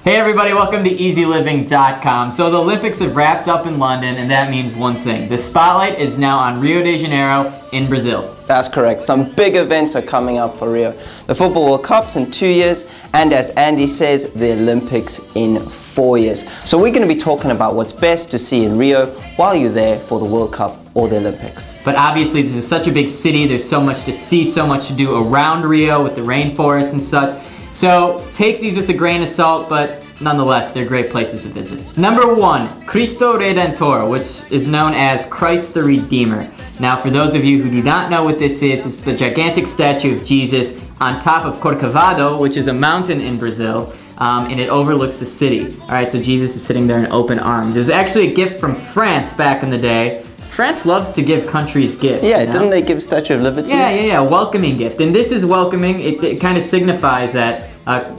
Hey everybody, welcome to eZeLiving.com. So the Olympics have wrapped up in London, and that means one thing. The spotlight is now on Rio de Janeiro in Brazil. That's correct. Some big events are coming up for Rio. The Football World Cup's in 2 years, and as Andy says, the Olympics in 4 years. So we're going to be talking about what's best to see in Rio while you're there for the World Cup or the Olympics. But obviously this is such a big city, there's so much to see, so much to do around Rio with the rainforest and such. So take these with a grain of salt, but nonetheless, they're great places to visit. Number 1, Cristo Redentor, which is known as Christ the Redeemer. Now, for those of you who do not know what this is, it's the gigantic statue of Jesus on top of Copacabana, which is a mountain in Brazil, and it overlooks the city. All right, so Jesus is sitting there in open arms. It was actually a gift from France back in the day. France loves to give countries gifts. Yeah, you know? Didn't they give Statue of Liberty? Yeah, welcoming gift. And this is welcoming. It kind of signifies that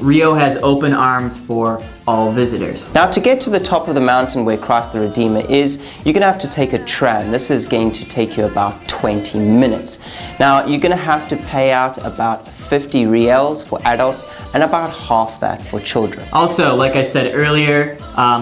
Rio has open arms for all visitors. Now, to get to the top of the mountain where Christ the Redeemer is, you're going to have to take a tram. This is going to take you about 20 minutes. Now, you're going to have to pay out about 50 reals for adults and about half that for children. Also, like I said earlier,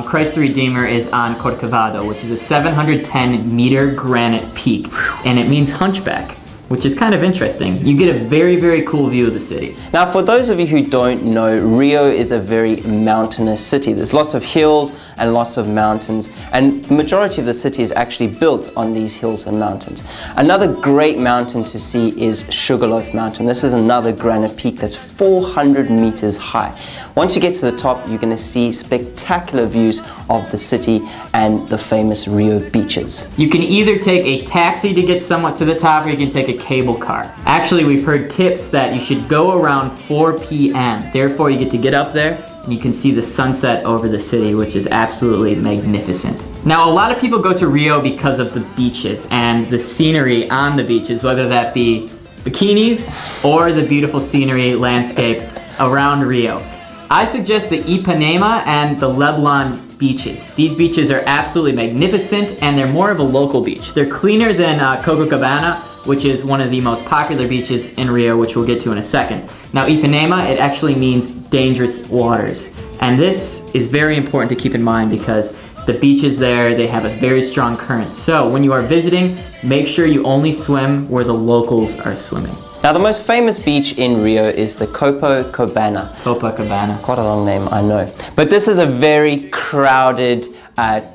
Christ the Redeemer is on Copacabana, which is a 710-meter granite peak, and it means hunchback, which is kind of interesting. You get a very, very cool view of the city. Now, for those of you who don't know, Rio is a very mountainous city. There's lots of hills and lots of mountains, and the majority of the city is actually built on these hills and mountains. Another great mountain to see is Sugarloaf Mountain. This is another granite peak that's 400 meters high. Once you get to the top, you're going to see spectacular views of the city and the famous Rio beaches. You can either take a taxi to get somewhat to the top, or you can take a cable car. Actually, we've heard tips that you should go around 4 p.m. Therefore, you get to get up there and you can see the sunset over the city, which is absolutely magnificent. Now, a lot of people go to Rio because of the beaches and the scenery on the beaches, whether that be bikinis or the beautiful scenery landscape around Rio. I suggest the Ipanema and the Leblon beaches. These beaches are absolutely magnificent, and they're more of a local beach. They're cleaner than Copacabana, which is one of the most popular beaches in Rio, which we'll get to in a second. Now, Ipanema, it actually means dangerous waters. And this is very important to keep in mind because the beaches there, they have a very strong current. So when you are visiting, make sure you only swim where the locals are swimming. Now, the most famous beach in Rio is the Copacabana. Copacabana. Quite a long name, I know. But this is a very crowded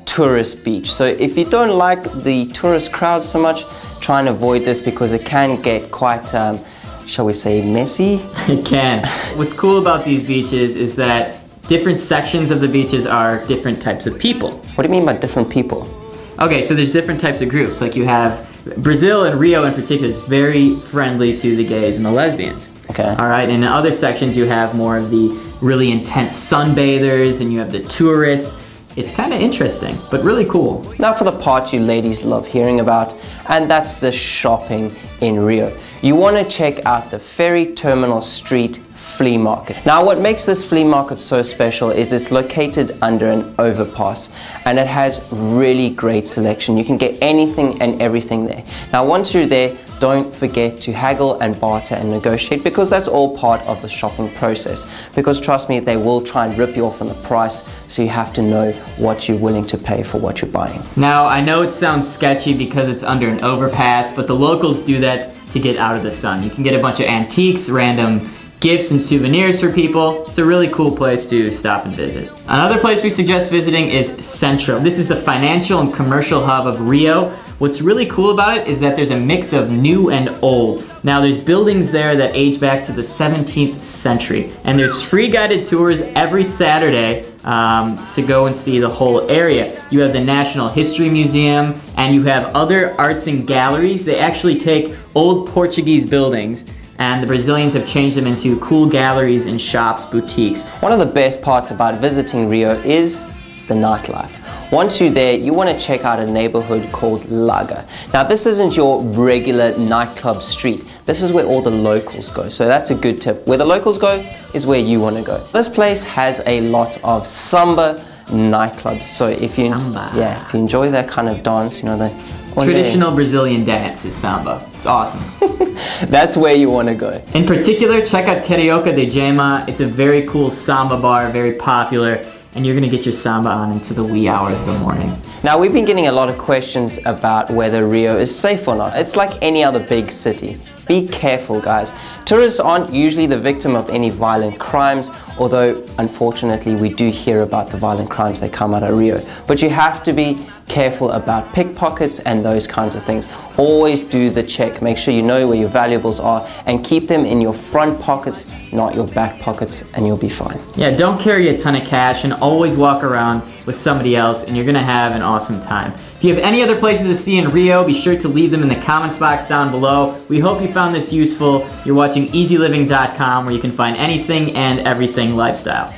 tourist beach. So if you don't like the tourist crowd so much, try and avoid this because it can get quite, shall we say, messy? It can. What's cool about these beaches is that different sections of the beaches are different types of people. What do you mean by different people? Okay, so there's different types of groups. Like you have Brazil and Rio in particular is very friendly to the gays and the lesbians. Okay. All right, and in other sections you have more of the really intense sunbathers and you have the tourists. It's kind of interesting, but really cool. Now for the part you ladies love hearing about, and that's the shopping in Rio. You want to check out the Ferry Terminal Street Flea Market. Now, what makes this flea market so special is it's located under an overpass, and it has really great selection. You can get anything and everything there. Now, once you're there, don't forget to haggle and barter and negotiate, because that's all part of the shopping process. Because trust me, they will try and rip you off on the price, so you have to know what you're willing to pay for what you're buying. Now, I know it sounds sketchy because it's under an overpass, but the locals do that to get out of the sun. You can get a bunch of antiques, random gifts and souvenirs for people. It's a really cool place to stop and visit. Another place we suggest visiting is Centro. This is the financial and commercial hub of Rio. What's really cool about it is that there's a mix of new and old. Now, there's buildings there that age back to the 17th century, and there's free guided tours every Saturday to go and see the whole area. You have the National History Museum, and you have other arts and galleries. They actually take old Portuguese buildings, and the Brazilians have changed them into cool galleries and shops, boutiques. One of the best parts about visiting Rio is the nightlife. Once you're there, you want to check out a neighborhood called Laga. Now, this isn't your regular nightclub street. This is where all the locals go. So that's a good tip. Where the locals go is where you want to go. This place has a lot of Samba nightclubs. So if you if you enjoy that kind of dance, you know, the traditional Brazilian dance is Samba. It's awesome. That's where you want to go. In particular, check out Carioca de Gema. It's a very cool samba bar, very popular, and you're gonna get your samba on into the wee hours of the morning. Now, we've been getting a lot of questions about whether Rio is safe or not. It's like any other big city. Be careful, guys. Tourists aren't usually the victim of any violent crimes, although unfortunately we do hear about the violent crimes that come out of Rio. But you have to be careful about pickpockets and those kinds of things. Always do the check. Make sure you know where your valuables are and keep them in your front pockets, not your back pockets, and you'll be fine. Yeah, don't carry a ton of cash and always walk around with somebody else and you're gonna have an awesome time. If you have any other places to see in Rio, be sure to leave them in the comments box down below. We hope you found this useful. You're watching eZeLiving.com, where you can find anything and everything lifestyle.